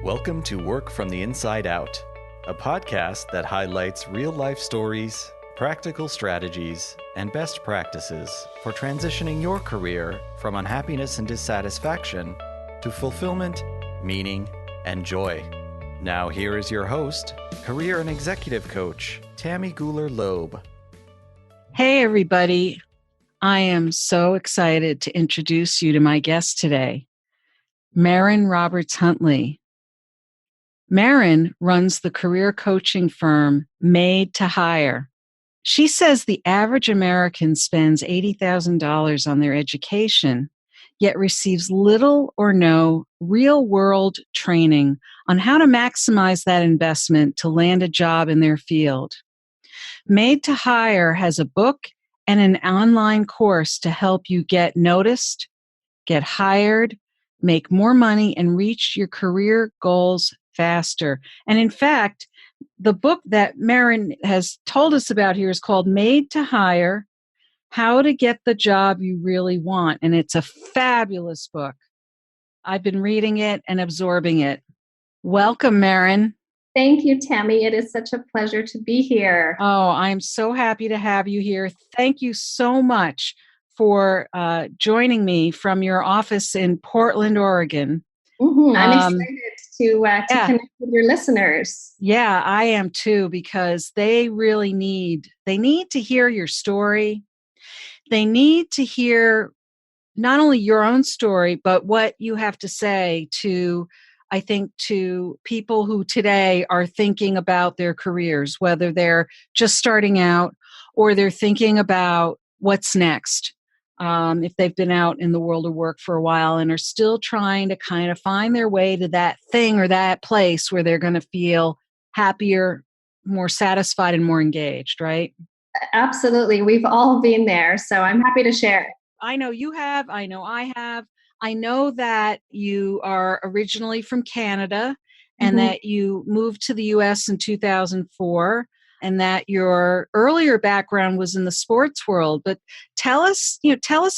Welcome to Work from the Inside Out, a podcast that highlights real-life stories, practical strategies, and best practices for transitioning your career from unhappiness and dissatisfaction to fulfillment, meaning, and joy. Now here is your host, career and executive coach, Tammy Guler-Loeb. Hey, everybody. I am so excited to introduce you to my guest today, Merryn Roberts-Huntley. Merryn runs the career coaching firm Made to Hire. She says the average American spends $80,000 on their education, yet receives little or no real-world training on how to maximize that investment to land a job in their field. Made to Hire has a book and an online course to help you get noticed, get hired, make more money, and reach your career goals faster. And in fact, the book that Merryn has told us about here is called Made to Hire, How to Get the Job You Really Want. And it's a fabulous book. I've been reading it and absorbing it. Welcome, Merryn. Thank you, Tammy. It is such a pleasure to be here. Oh, I'm so happy to have you here. Thank you so much for joining me from your office in Portland, Oregon. I'm excited to connect with your listeners. Yeah, I am too, because they really need to hear your story. They need to hear not only your own story, but what you have to say to people who today are thinking about their careers, whether they're just starting out or they're thinking about what's next. If they've been out in the world of work for a while and are still trying to kind of find their way to that thing or that place where they're going to feel happier, more satisfied, and more engaged, right? Absolutely. We've all been there. So I'm happy to share. I know you have. I know I have. I know that you are originally from Canada and that you moved to the U.S. in 2004 and that your earlier background was in the sports world. But tell us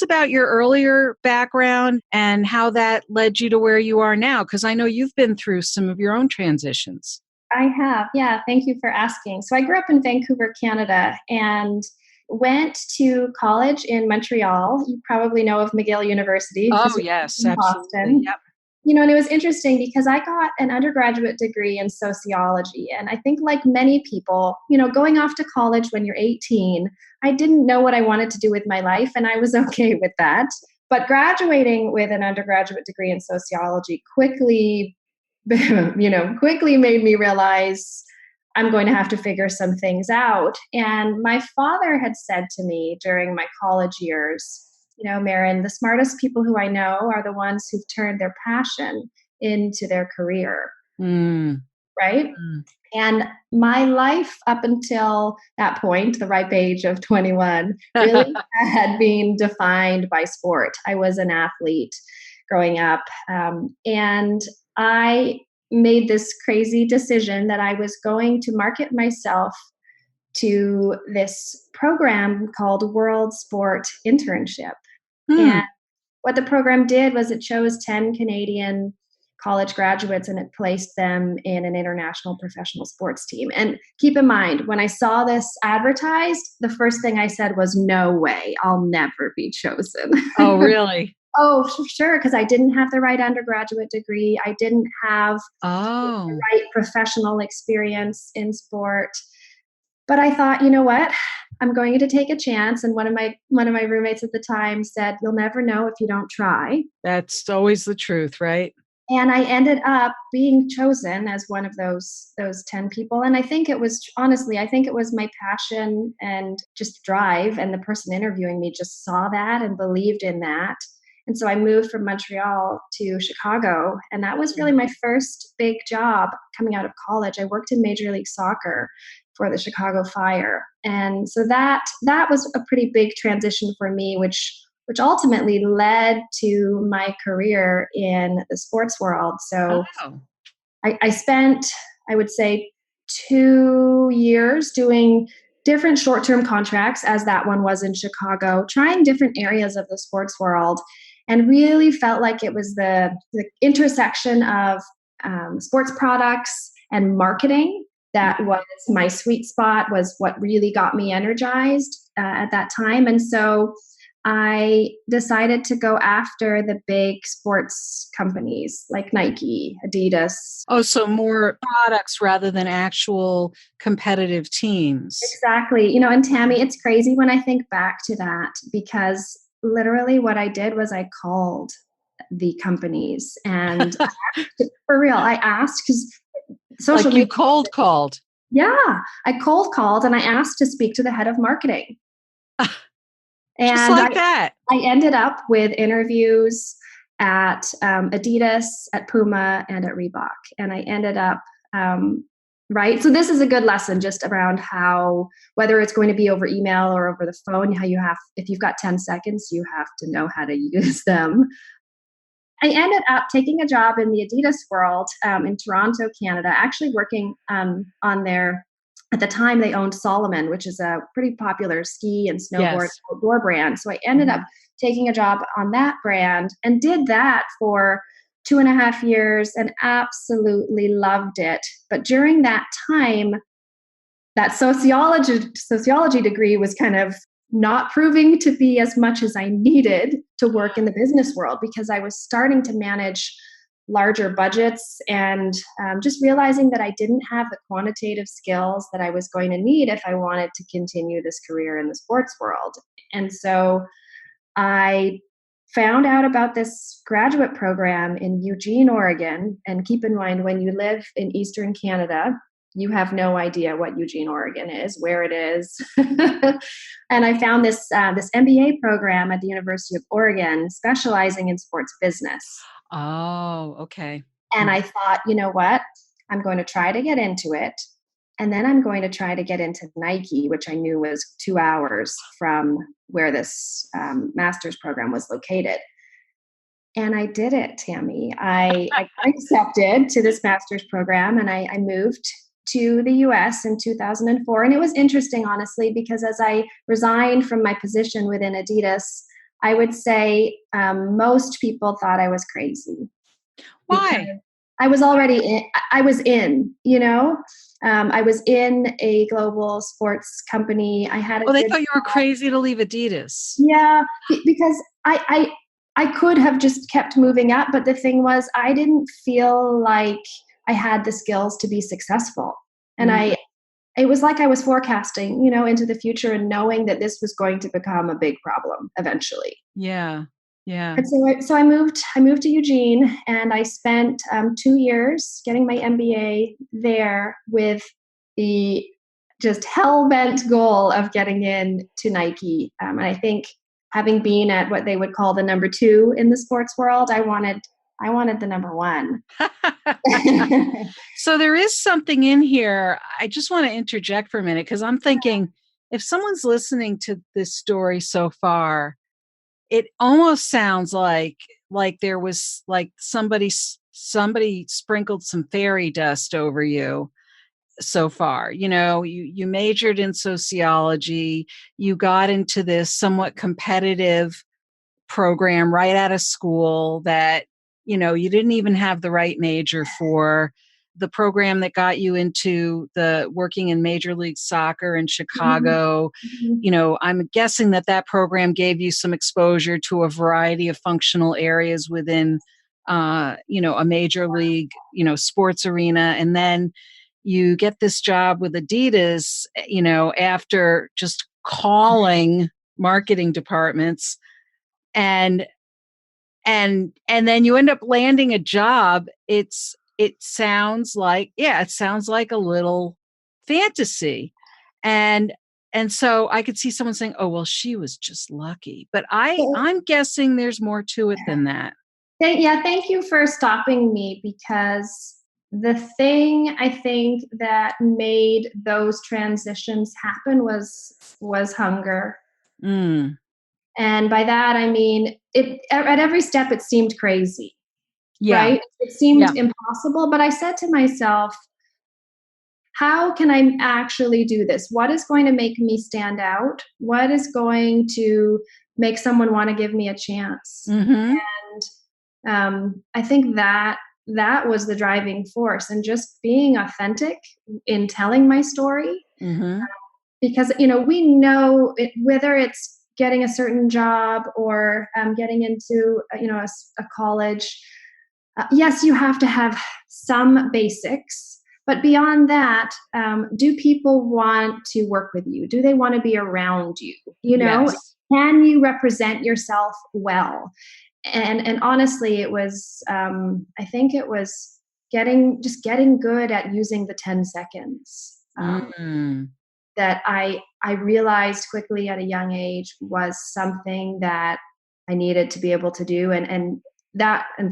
about your earlier background and how that led you to where you are now, because I know you've been through some of your own transitions. I have. Yeah. Thank you for asking. So I grew up in Vancouver, Canada, and went to college in Montreal. You probably know of McGill University. Oh, yes, absolutely. Boston. Yep. And it was interesting because I got an undergraduate degree in sociology. And I think like many people, going off to college when you're 18, I didn't know what I wanted to do with my life, and I was okay with that. But graduating with an undergraduate degree in sociology quickly made me realize I'm going to have to figure some things out. And my father had said to me during my college years, Merryn, the smartest people who I know are the ones who've turned their passion into their career. Right? And my life up until that point, the ripe age of 21, really had been defined by sport. I was an athlete growing up. And I made this crazy decision that I was going to market myself to this program called World Sport Internship. And what the program did was it chose 10 Canadian college graduates and it placed them in an international professional sports team. And keep in mind, when I saw this advertised, the first thing I said was, no way, I'll never be chosen. Oh, really? Oh, for sure, because I didn't have the right undergraduate degree. I didn't have the right professional experience in sport. But I thought, you know what? I'm going to take a chance. And one of my roommates at the time said, you'll never know if you don't try. That's always the truth, right? And I ended up being chosen as one of those 10 people. And I think it was my passion and just drive. And the person interviewing me just saw that and believed in that. And so I moved from Montreal to Chicago. And that was really my first big job coming out of college. I worked in Major League Soccer for the Chicago Fire. And so that was a pretty big transition for me, which ultimately led to my career in the sports world. So I spent, I would say, 2 years doing different short-term contracts, as that one was in Chicago, trying different areas of the sports world, and really felt like it was the intersection of sports products and marketing. That was my sweet spot, was what really got me energized at that time. And so I decided to go after the big sports companies like Nike, Adidas. Oh, so more products rather than actual competitive teams. Exactly. And Tammy, it's crazy when I think back to that, because literally what I did was I called the companies and for real, I asked, because social media. You cold called. Yeah, I cold called and I asked to speak to the head of marketing. And just like that. I ended up with interviews at Adidas, at Puma, and at Reebok. And I ended up, right? So this is a good lesson just around how, whether it's going to be over email or over the phone, how if you've got 10 seconds, you have to know how to use them. I ended up taking a job in the Adidas world in Toronto, Canada, actually working on their, at the time they owned Salomon, which is a pretty popular ski and snowboard outdoor brand. So I ended up taking a job on that brand and did that for 2.5 years and absolutely loved it. But during that time, that sociology degree was kind of not proving to be as much as I needed to work in the business world, because I was starting to manage larger budgets and just realizing that I didn't have the quantitative skills that I was going to need if I wanted to continue this career in the sports world. And so I found out about this graduate program in Eugene, Oregon. And keep in mind, when you live in Eastern Canada, you have no idea what Eugene, Oregon is, where it is. And I found this MBA program at the University of Oregon, specializing in sports business. Oh, okay. And I thought, you know what? I'm going to try to get into it. And then I'm going to try to get into Nike, which I knew was 2 hours from where this master's program was located. And I did it, Tammy. I accepted to this master's program, and I moved to the US in 2004. And it was interesting, honestly, because as I resigned from my position within Adidas, I would say most people thought I was crazy. Why? I was already in, I was in a global sports company. I had they thought you were crazy to leave Adidas. Yeah, because I could have just kept moving up. But the thing was, I didn't feel like I had the skills to be successful. And it was like I was forecasting, into the future and knowing that this was going to become a big problem eventually. Yeah. Yeah. And so I moved to Eugene, and I spent 2 years getting my MBA there with the just hell-bent goal of getting in to Nike. And I think, having been at what they would call the number 2 in the sports world, I wanted the number 1. So there is something in here. I just want to interject for a minute, because I'm thinking, if someone's listening to this story so far, it almost sounds like there was like somebody sprinkled some fairy dust over you so far. You majored in sociology, you got into this somewhat competitive program right out of school that, you didn't even have the right major for. The program that got you into the working in Major League Soccer in Chicago, I'm guessing that program gave you some exposure to a variety of functional areas within, a major league, sports arena. And then you get this job with Adidas, after just calling marketing departments, and then you end up landing a job. It sounds like a little fantasy. And so I could see someone saying, oh, well, she was just lucky. But I'm guessing there's more to it than that. Thank you for stopping me, because the thing I think that made those transitions happen was hunger. Mm. And by that, I mean, at every step, it seemed crazy. Yeah. Right? It seemed impossible, but I said to myself, how can I actually do this? What is going to make me stand out? What is going to make someone want to give me a chance? Mm-hmm. And I think that that was the driving force, and just being authentic in telling my story. Mm-hmm. Because, we know whether it's getting a certain job or getting into, a college, yes, you have to have some basics. But beyond that, do people want to work with you? Do they want to be around you? Yes. Can you represent yourself well? And honestly, it was, I think it was getting good at using the 10 seconds. That I realized quickly at a young age was something that I needed to be able to do. And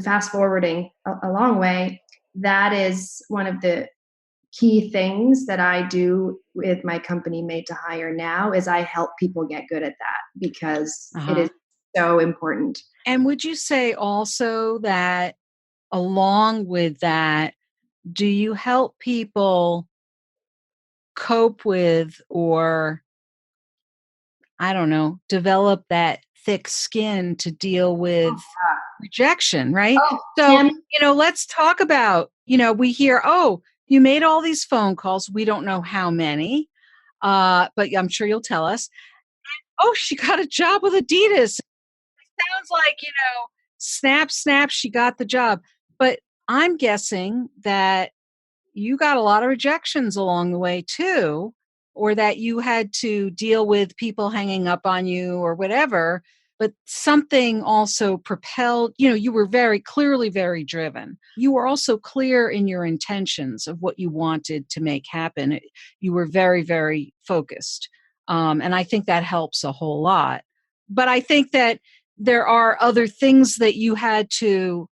fast forwarding a long way, that is one of the key things that I do with my company Made to Hire now, is I help people get good at that, because it is so important. And would you say also that along with that, do you help people cope with, or I don't know, develop that thick skin to deal with rejection, right? Oh, So, Tammy. Let's talk about, we hear, oh, you made all these phone calls. We don't know how many, but I'm sure you'll tell us. Oh, she got a job with Adidas. It sounds like, snap, snap, she got the job. But I'm guessing that you got a lot of rejections along the way too, or that you had to deal with people hanging up on you or whatever, but something also propelled, you were very clearly very driven. You were also clear in your intentions of what you wanted to make happen. You were very, very focused. And I think that helps a whole lot. But I think that there are other things that you had to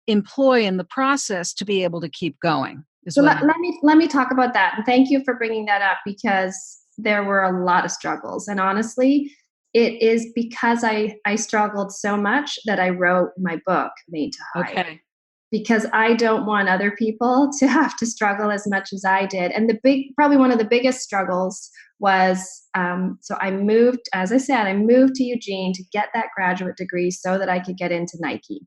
employ in the process to be able to keep going. So let me talk about that. And thank you for bringing that up, because there were a lot of struggles. And honestly, it is because I struggled so much that I wrote my book, Made to Hire. Okay. Because I don't want other people to have to struggle as much as I did. And probably one of the biggest struggles was, so I moved, as I said, I moved to Eugene to get that graduate degree so that I could get into Nike.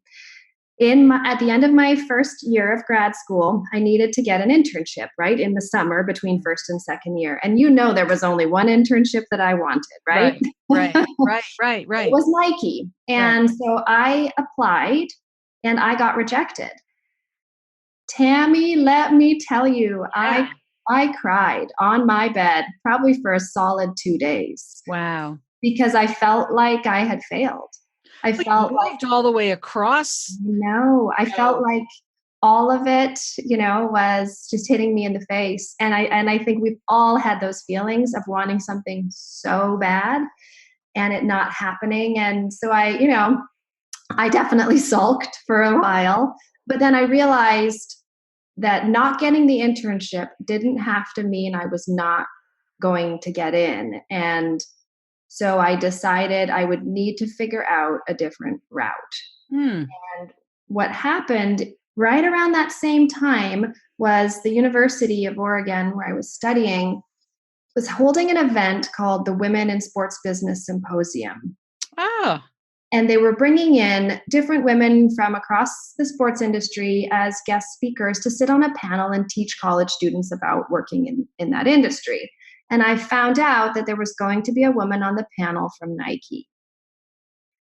At the end of my first year of grad school, I needed to get an internship, right, in the summer between first and second year. And there was only one internship that I wanted, right? Right. It was Nike. And so I applied and I got rejected. Tammy, let me tell you, I cried on my bed probably for a solid 2 days. Wow. Because I felt like I had failed. I felt like all the way across. No, I felt like all of it, was just hitting me in the face. And I think we've all had those feelings of wanting something so bad and it not happening. And so I definitely sulked for a while, but then I realized that not getting the internship didn't have to mean I was not going to get in. And so I decided I would need to figure out a different route. And what happened right around that same time was the University of Oregon, where I was studying, was holding an event called the Women in Sports Business Symposium. Oh. And they were bringing in different women from across the sports industry as guest speakers to sit on a panel and teach college students about working in that industry. And I found out that there was going to be a woman on the panel from Nike.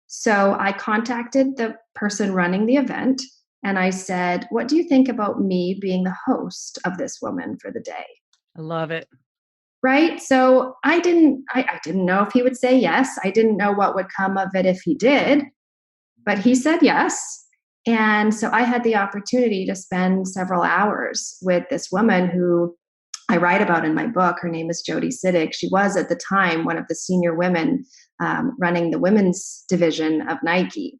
So I contacted the person running the event and I said, what do you think about me being the host of this woman for the day? I love it. Right? So I didn't know if he would say yes. I didn't know what would come of it if he did, but he said yes. And so I had the opportunity to spend several hours with this woman who I write about in my book. Her name is Jody Siddick. She was at the time one of the senior women running the women's division of Nike.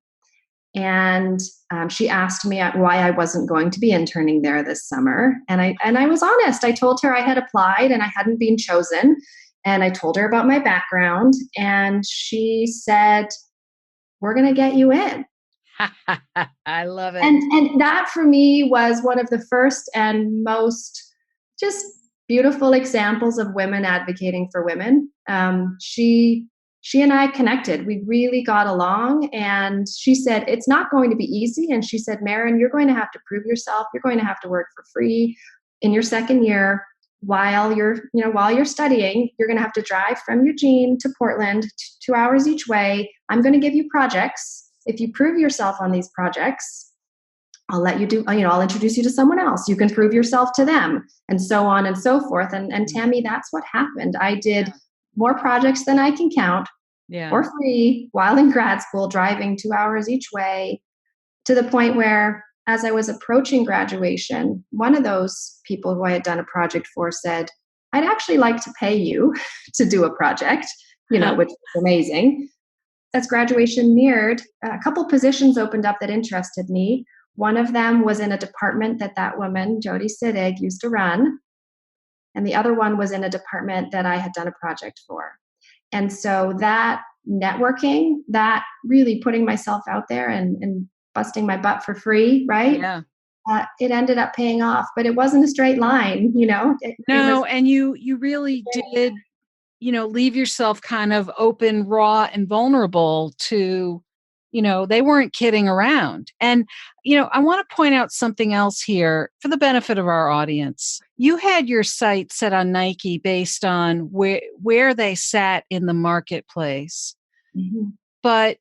And she asked me why I wasn't going to be interning there this summer. And I was honest. I told her I had applied and I hadn't been chosen. And I told her about my background. And she said, we're going to get you in. I love it. And that for me was one of the first and most just beautiful examples of women advocating for women. She she and I connected. We really got along. And she said, it's not going to be easy. And she said, Merryn, you're going to have to prove yourself. You're going to have to work for free in your second year while you're studying. You're going to have to drive from Eugene to Portland, 2 hours each way. I'm going to give you projects. If you prove yourself on these projects, I'll let you do, I'll introduce you to someone else. You can prove yourself to them, and so on and so forth. And Tammy, that's what happened. I did more projects than I can count for free while in grad school, driving 2 hours each way, to the point where, as I was approaching graduation, one of those people who I had done a project for said, I'd actually like to pay you to do a project, which was amazing. As graduation neared, a couple positions opened up that interested me. One of them was in a department that woman, Jody Siddig, used to run. And the other one was in a department that I had done a project for. And so that networking, that really putting myself out there and busting my butt for free, right? Yeah. It ended up paying off, but it wasn't a straight line, And you really did, leave yourself kind of open, raw, and vulnerable to, they weren't kidding around. And, I want to point out something else here for the benefit of our audience. You had your sight set on Nike based on where they sat in the marketplace. Mm-hmm. But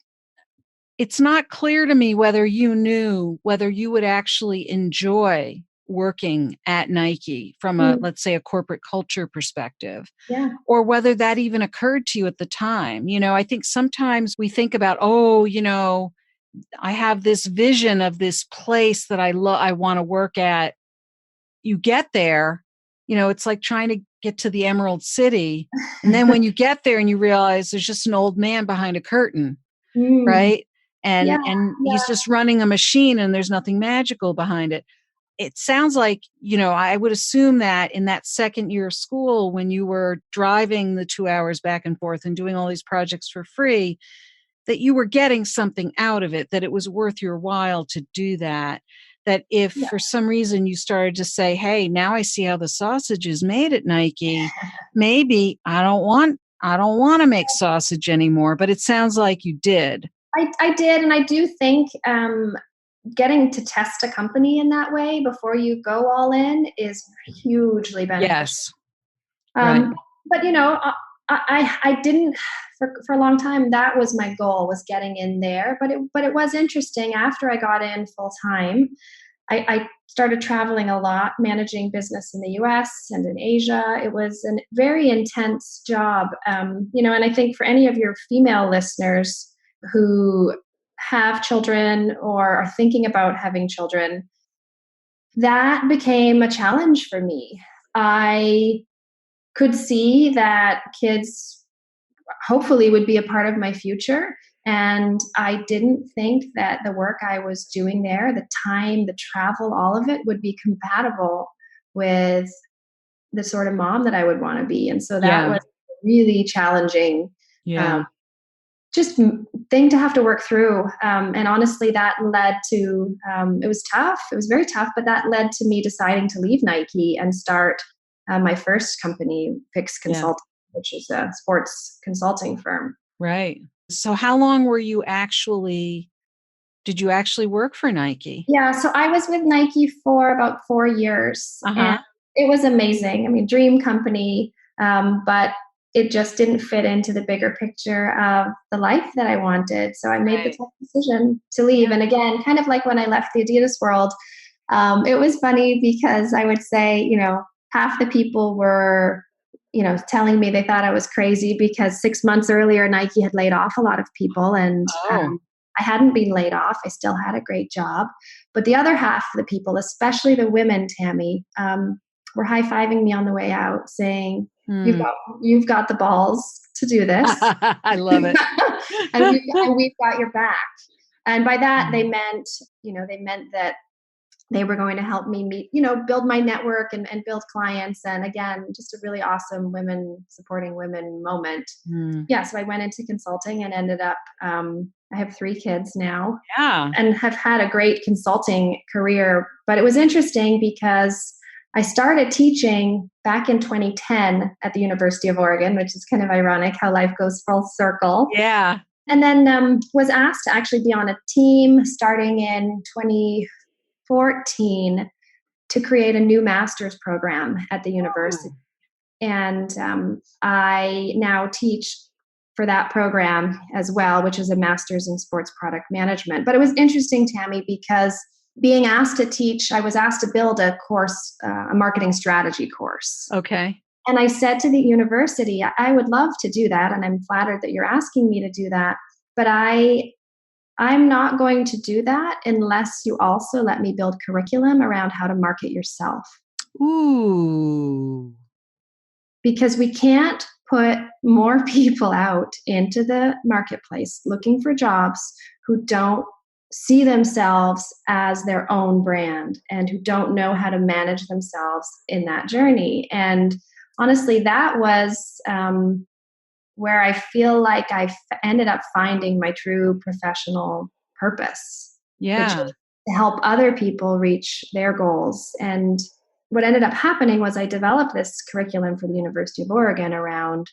it's not clear to me whether you knew whether you would actually enjoy working at Nike from let's say, a corporate culture perspective, or whether that even occurred to you at the time. I think sometimes we think about, I have this vision of this place that I want to work at. You get there, it's like trying to get to the Emerald City. And then when you get there and you realize there's just an old man behind a curtain, right? And he's just running a machine and there's nothing magical behind it. It sounds like, I would assume that in that second year of school, when you were driving the 2 hours back and forth and doing all these projects for free, that you were getting something out of it, that it was worth your while to do that. That if for some reason you started to say, hey, now I see how the sausage is made at Nike, maybe I don't want to make sausage anymore. But it sounds like you did. I did. And I do think getting to test a company in that way before you go all in is hugely beneficial. Yes. Right. But, I didn't, for a long time, that was my goal, was getting in there. But it was interesting. After I got in full time, I started traveling a lot, managing business in the US and in Asia. It was a very intense job. And I think for any of your female listeners who have children or are thinking about having children, that became a challenge for me. I could see that kids hopefully would be a part of my future. And I didn't think that the work I was doing there, the time, the travel, all of it would be compatible with the sort of mom that I would want to be. And so that was really challenging. Just thing to have to work through. And honestly, that led to, it was tough. It was very tough, but that led to me deciding to leave Nike and start my first company, FIXX Consulting, which is a sports consulting firm. Right. So how long did you actually work for Nike? Yeah. So I was with Nike for about 4 years. And it was amazing. I mean, dream company, but it just didn't fit into the bigger picture of the life that I wanted. So I made the tough decision to leave. And again, kind of like when I left the Adidas world, it was funny because I would say, half the people were, telling me they thought I was crazy because 6 months earlier, Nike had laid off a lot of people. And I hadn't been laid off. I still had a great job. But the other half of the people, especially the women, Tammy, were high-fiving me on the way out saying, You've got the balls to do this. I love it. and we've got your back. And by that, they meant that they were going to help me meet, build my network and build clients. And again, just a really awesome supporting women moment. So I went into consulting and ended up, I have 3 kids now and have had a great consulting career. But it was interesting because I started teaching back in 2010 at the University of Oregon, which is kind of ironic how life goes full circle. Yeah. And then was asked to actually be on a team starting in 2014 to create a new master's program at the university. And I now teach for that program as well, which is a master's in sports product management. But it was interesting, Tammy, because being asked to teach, I was asked to build a course, a marketing strategy course. Okay. And I said to the university, I would love to do that. And I'm flattered that you're asking me to do that. But I'm not going to do that unless you also let me build curriculum around how to market yourself. Ooh. Because we can't put more people out into the marketplace looking for jobs who don't see themselves as their own brand and who don't know how to manage themselves in that journey. And honestly, that was where I feel like I ended up finding my true professional purpose. Yeah. Which is to help other people reach their goals. And what ended up happening was I developed this curriculum for the University of Oregon around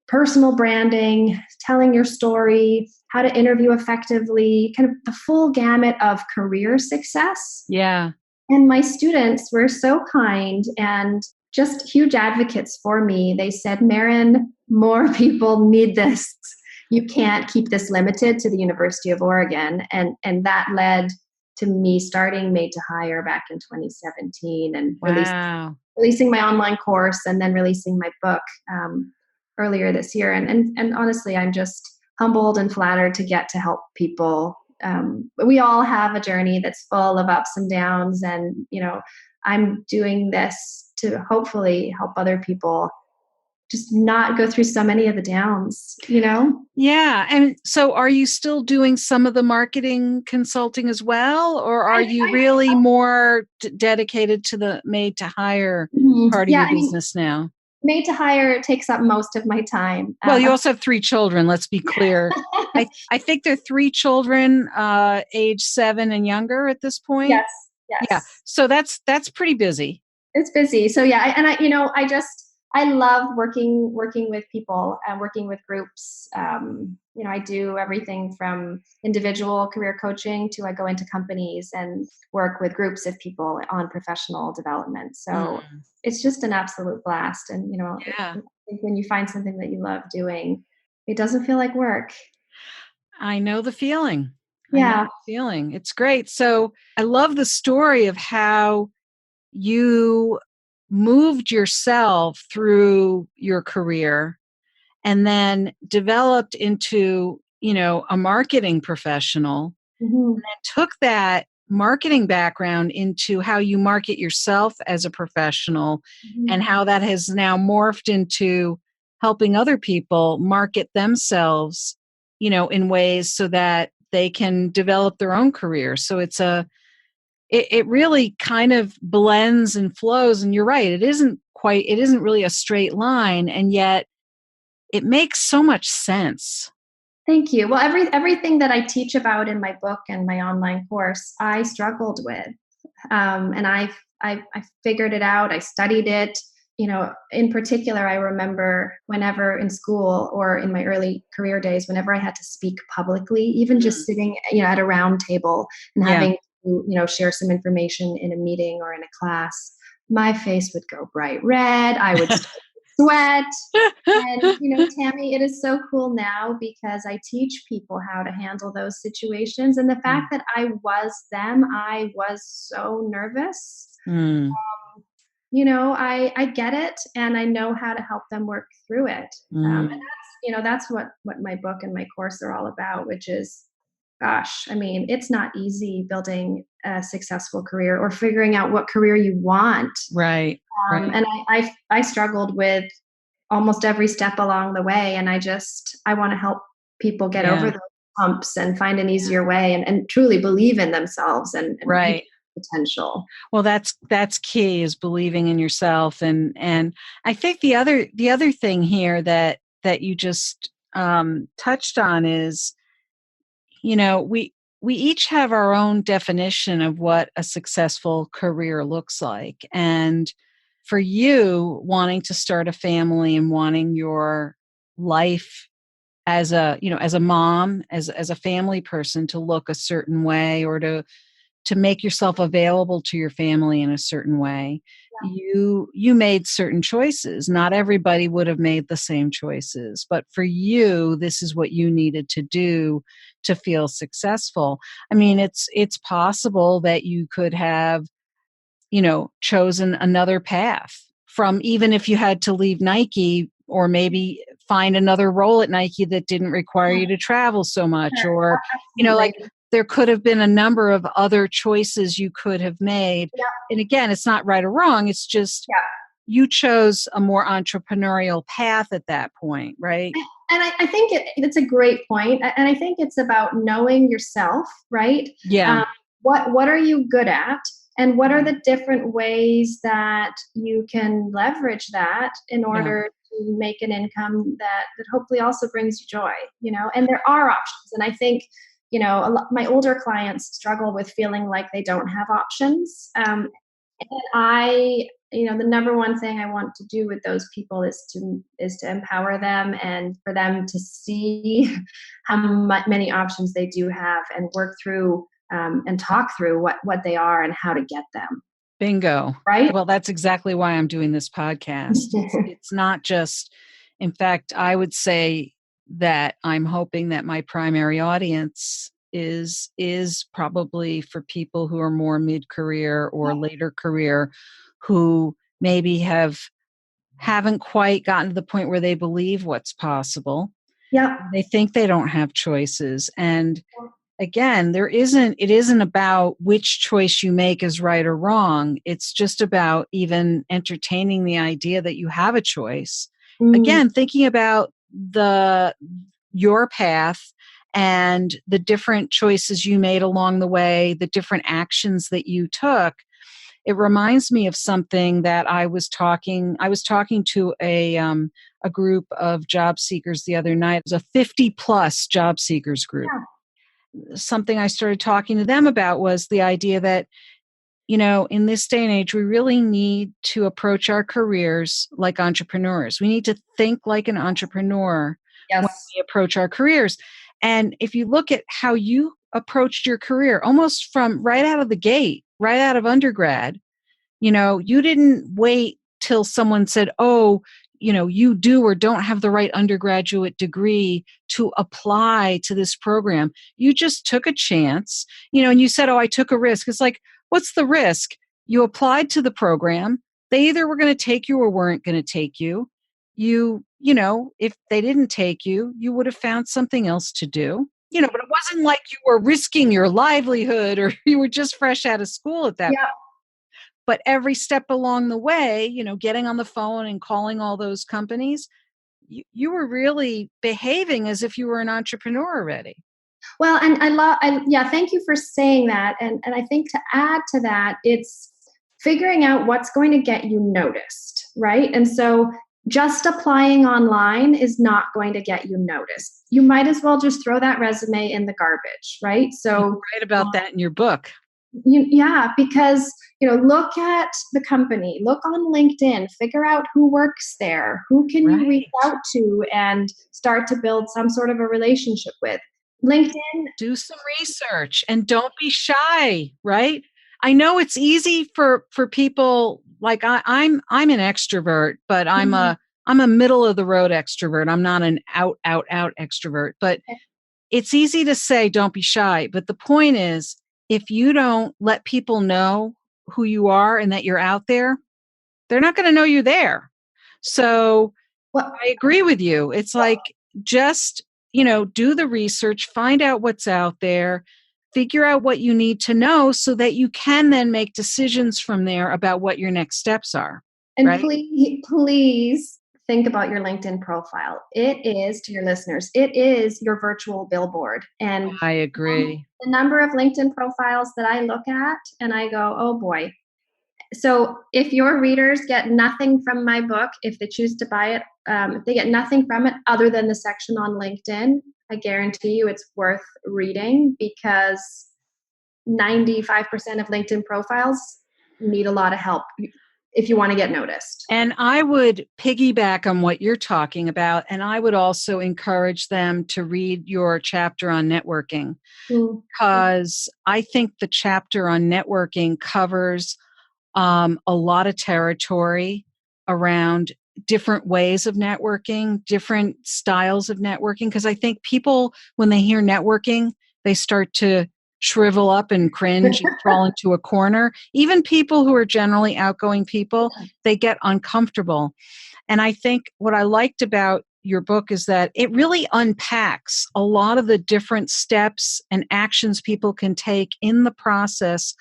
personal branding, telling your story, how to interview effectively, kind of the full gamut of career success. Yeah. And my students were so kind and just huge advocates for me. They said, Merryn, more people need this. You can't keep this limited to the University of Oregon. And that led to me starting Made to Hire back in 2017 and releasing my online course and then releasing my book earlier this year. And honestly, I'm just humbled and flattered to get to help people. We all have a journey that's full of ups and downs. And, I'm doing this to hopefully help other people just not go through so many of the downs, Yeah. And so are you still doing some of the marketing consulting as well? Or are you really more dedicated to the Made to Hire part of your business now? Made to Hire takes up most of my time. Well, you also have 3 children, let's be clear. I think they're 3 children, age 7 and younger at this point. Yes. Yeah. So that's pretty busy. It's busy. So yeah. I love working with people and working with groups. I do everything from individual career coaching to I go into companies and work with groups of people on professional development. So it's just an absolute blast. And, I think when you find something that you love doing, it doesn't feel like work. I know the feeling. Yeah. It's great. So I love the story of how you moved yourself through your career and then developed into, a marketing professional, and then took that marketing background into how you market yourself as a professional and how that has now morphed into helping other people market themselves, in ways so that they can develop their own career. So it really kind of blends and flows. And you're right, it isn't really a straight line. And yet it makes so much sense. Thank you. Well, everything that I teach about in my book and my online course, I struggled with. And I figured it out. I studied it. In particular, I remember whenever in school or in my early career days, whenever I had to speak publicly, even just sitting, at a round table and having to, share some information in a meeting or in a class, my face would go bright red. I would sweat. And, Tammy, it is so cool now because I teach people how to handle those situations. And the fact that I was them, I was so nervous. I get it and I know how to help them work through it. And that's what my book and my course are all about, which is, gosh, it's not easy building a successful career or figuring out what career you want. Right. And I struggled with almost every step along the way. And I want to help people get over those humps and find an easier way and truly believe in themselves and potential. Well, that's key, is believing in yourself. And I think the other thing here that you just touched on is, we each have our own definition of what a successful career looks like. And for you, wanting to start a family and wanting your life as a mom, as a family person to look a certain way, or to make yourself available to your family in a certain way, you made certain choices. Not everybody would have made the same choices, but for you, this is what you needed to do to feel successful. I mean, it's possible that you could have, chosen another path from, even if you had to leave Nike, or maybe find another role at Nike that didn't require you to travel so much, or, like there could have been a number of other choices you could have made. Yeah. And again, it's not right or wrong. It's just you chose a more entrepreneurial path at that point, right? And I think it's a great point. And I think it's about knowing yourself, right? Yeah. What are you good at? And what are the different ways that you can leverage that in order to make an income that hopefully also brings you joy, And there are options. And I think, my older clients struggle with feeling like they don't have options. And the number one thing I want to do with those people is to empower them, and for them to see how many options they do have, and work through and talk through what they are and how to get them. Bingo. Right? Well, that's exactly why I'm doing this podcast. It's not just, in fact, I would say that I'm hoping that my primary audience is probably for people who are more mid-career or later career, who maybe haven't quite gotten to the point where they believe what's possible. Yeah. They think they don't have choices. And again, it isn't about which choice you make is right or wrong. It's just about even entertaining the idea that you have a choice. Again, thinking about your path and the different choices you made along the way, the different actions that you took. It reminds me of something that I was talking to a group of job seekers the other night. It was a 50 plus job seekers group. Yeah. Something I started talking to them about was the idea that, in this day and age, we really need to approach our careers like entrepreneurs. We need to think like an entrepreneur when we approach our careers. And if you look at how you approached your career, almost from right out of the gate, right out of undergrad, you didn't wait till someone said, oh, you do or don't have the right undergraduate degree to apply to this program. You just took a chance, and you said, oh, I took a risk. It's like, what's the risk? You applied to the program. They either were going to take you or weren't going to take you. If they didn't take you, you would have found something else to do. But it wasn't like you were risking your livelihood or you were just fresh out of school at that point. But every step along the way, getting on the phone and calling all those companies, you were really behaving as if you were an entrepreneur already. Well, and thank you for saying that. And I think to add to that, it's figuring out what's going to get you noticed, right? And so just applying online is not going to get you noticed. You might as well just throw that resume in the garbage, right? So you write about that in your book. Because, look at the company, look on LinkedIn, figure out who works there, who can you reach out to and start to build some sort of a relationship with. LinkedIn. Do some research and don't be shy, right? I know it's easy for people like I'm an extrovert, but I'm a middle of the road extrovert. I'm not an out extrovert, but it's easy to say don't be shy. But the point is, if you don't let people know who you are and that you're out there, they're not going to know you're there. So I agree with you. It's like, just, do the research, find out what's out there, figure out what you need to know so that you can then make decisions from there about what your next steps are. And right? please think about your LinkedIn profile. It is, to your listeners, it is your virtual billboard. And I agree. The number of LinkedIn profiles that I look at and I go, oh boy. So if your readers get nothing from my book, if they choose to buy it if they get nothing from it other than the section on LinkedIn, I guarantee you it's worth reading, because 95% of LinkedIn profiles need a lot of help if you want to get noticed. And I would piggyback on what you're talking about. And I would also encourage them to read your chapter on networking, because I think the chapter on networking covers a lot of territory around different ways of networking, different styles of networking. Because I think people, when they hear networking, they start to shrivel up and cringe and crawl into a corner. Even people who are generally outgoing people, they get uncomfortable. And I think what I liked about your book is that it really unpacks a lot of the different steps and actions people can take in the process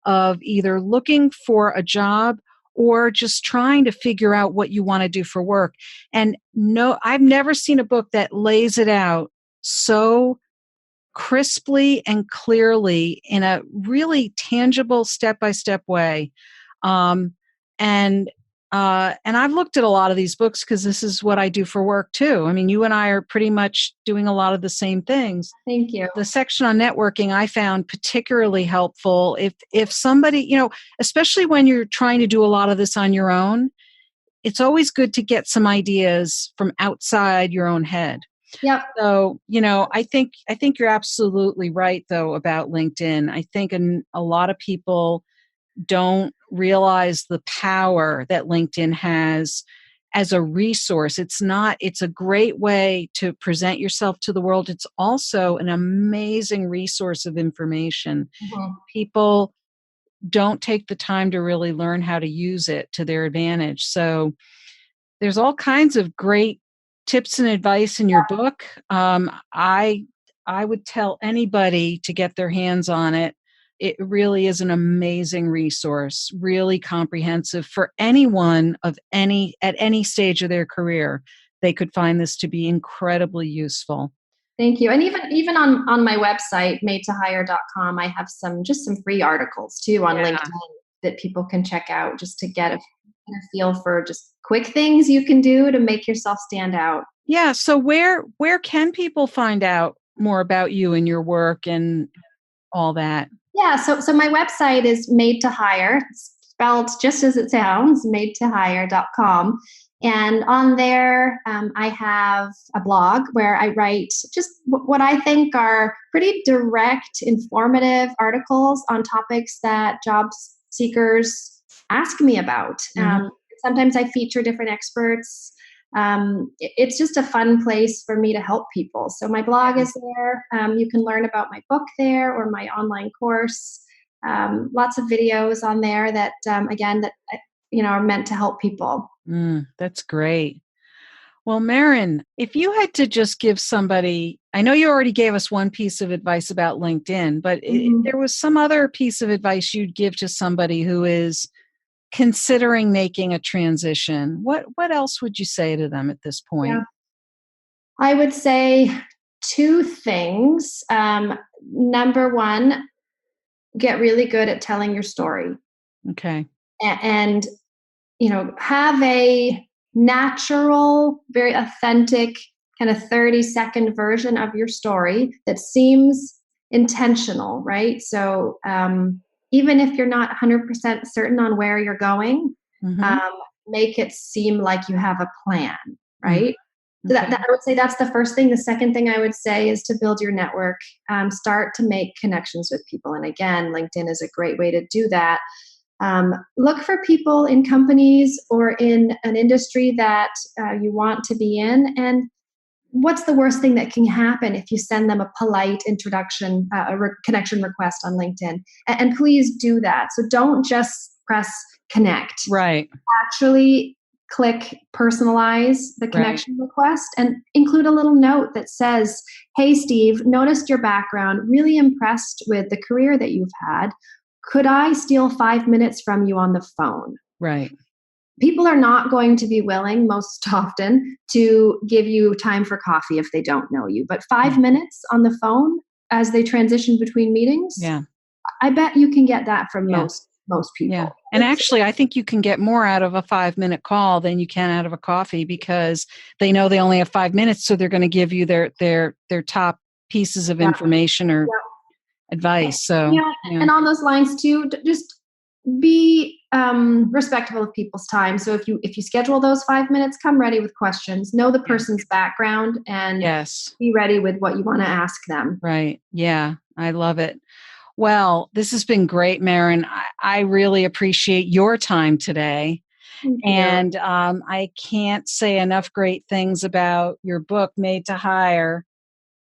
of either looking for a job or just trying to figure out what you want to do for work. And no, I've never seen a book that lays it out so crisply and clearly in a really tangible step-by-step way. And I've looked at a lot of these books because this is what I do for work too. I mean, you and I are pretty much doing a lot of the same things. Thank you. The section on networking I found particularly helpful if somebody, especially when you're trying to do a lot of this on your own, it's always good to get some ideas from outside your own head. Yep. So, I think you're absolutely right though about LinkedIn. I think a lot of people don't realize the power that LinkedIn has as a resource. It's a great way to present yourself to the world. It's also an amazing resource of information. Mm-hmm. People don't take the time to really learn how to use it to their advantage. So there's all kinds of great tips and advice in your book. I would tell anybody to get their hands on it. It really is an amazing resource, really comprehensive for anyone at any stage of their career. They could find this to be incredibly useful. Thank you. And even on my website, madetohire.com, I have some free articles too on LinkedIn that people can check out just to get a feel for just quick things you can do to make yourself stand out. Yeah. So where can people find out more about you and your work and all that? Yeah. So my website is Made to Hire. It's spelled just as it sounds, madetohire.com. And on there, I have a blog where I write just what I think are pretty direct, informative articles on topics that job seekers ask me about. Mm-hmm. Sometimes I feature different experts. It's just a fun place for me to help people. So my blog is there. You can learn about my book there or my online course. Lots of videos on there that, again, are meant to help people. That's great. Well, Merryn, if you had to just give somebody, I know you already gave us one piece of advice about LinkedIn, but if there was some other piece of advice you'd give to somebody who is considering making a transition, what else would you say to them at this point? Yeah. I would say two things. Number one, get really good at telling your story. Okay. And have a natural, very authentic, kind of 30-second version of your story that seems intentional, right? So even if you're not 100% certain on where you're going, make it seem like you have a plan, right? So that I would say that's the first thing. The second thing I would say is to build your network, start to make connections with people. And again, LinkedIn is a great way to do that. Look for people in companies or in an industry that you want to be in. And what's the worst thing that can happen if you send them a polite introduction, connection request on LinkedIn? And please do that. So don't just press connect. Right. Actually click personalize the connection request and include a little note that says, hey, Steve, noticed your background, really impressed with the career that you've had. Could I steal 5 minutes from you on the phone? Right. People are not going to be willing most often to give you time for coffee if they don't know you. But 5 minutes on the phone as they transition between meetings, I bet you can get that from most most people. Yeah. And actually, I think you can get more out of a 5-minute call than you can out of a coffee, because they know they only have 5 minutes. So they're going to give you their top pieces of information or advice. So, and on those lines too, just be respectful of people's time. So if you schedule those 5 minutes, come ready with questions, know the person's background, and be ready with what you want to ask them. Right. Yeah. I love it. Well, this has been great, Merryn. I really appreciate your time today. And I can't say enough great things about your book, Made to Hire,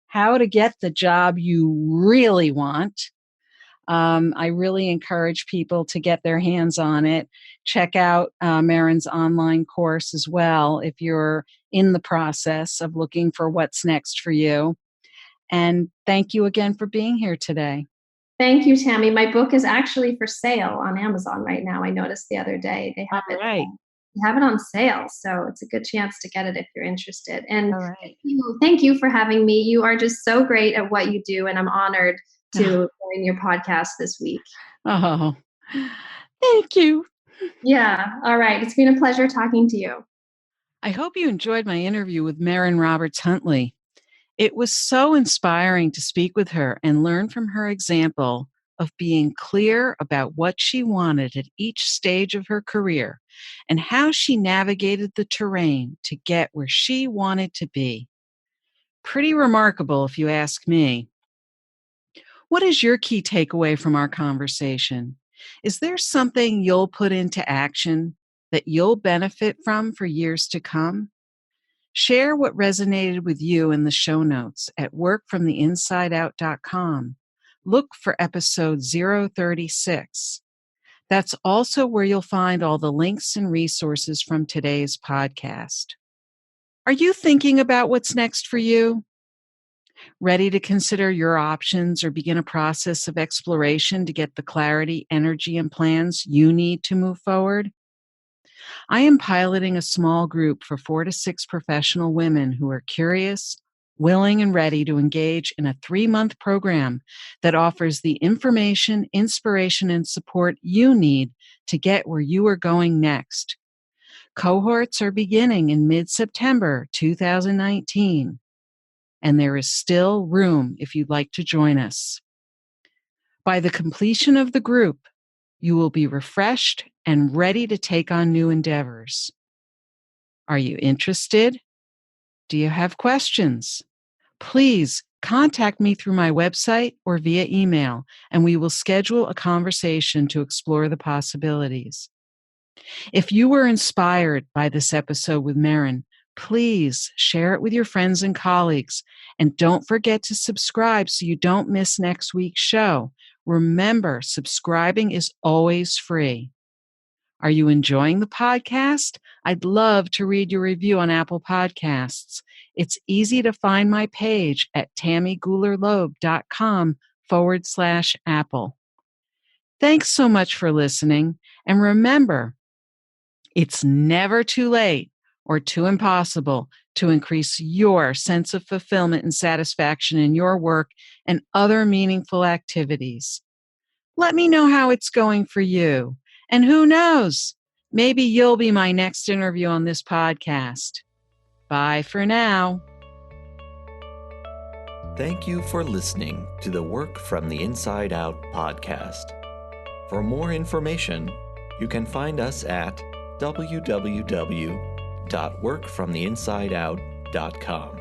How to Get the Job You Really Want. I really encourage people to get their hands on it. Check out Merryn's online course as well if you're in the process of looking for what's next for you. And thank you again for being here today. Thank you, Tammy. My book is actually for sale on Amazon right now. I noticed the other day they have they have it on sale, so it's a good chance to get it if you're interested. And thank you for having me. You are just so great at what you do, and I'm honored to join your podcast this week. Oh, thank you. Yeah. All right. It's been a pleasure talking to you. I hope you enjoyed my interview with Merryn Roberts-Huntley. It was so inspiring to speak with her and learn from her example of being clear about what she wanted at each stage of her career and how she navigated the terrain to get where she wanted to be. Pretty remarkable, if you ask me. What is your key takeaway from our conversation? Is there something you'll put into action that you'll benefit from for years to come? Share what resonated with you in the show notes at workfromtheinsideout.com. Look for episode 036. That's also where you'll find all the links and resources from today's podcast. Are you thinking about what's next for you? Ready to consider your options or begin a process of exploration to get the clarity, energy, and plans you need to move forward? I am piloting a small group for 4 to 6 professional women who are curious, willing, and ready to engage in a 3-month program that offers the information, inspiration, and support you need to get where you are going next. Cohorts are beginning in mid-September 2019, and there is still room if you'd like to join us. By the completion of the group, you will be refreshed and ready to take on new endeavors. Are you interested? Do you have questions? Please contact me through my website or via email, and we will schedule a conversation to explore the possibilities. If you were inspired by this episode with Merryn, please share it with your friends and colleagues, and don't forget to subscribe so you don't miss next week's show. Remember, subscribing is always free. Are you enjoying the podcast? I'd love to read your review on Apple Podcasts. It's easy to find my page at tammygulerloeb.com/Apple. Thanks so much for listening. And remember, it's never too late or too impossible to increase your sense of fulfillment and satisfaction in your work and other meaningful activities. Let me know how it's going for you. And who knows, maybe you'll be my next interview on this podcast. Bye for now. Thank you for listening to the Work from the Inside Out podcast. For more information, you can find us at www.workfromtheinsideout.com.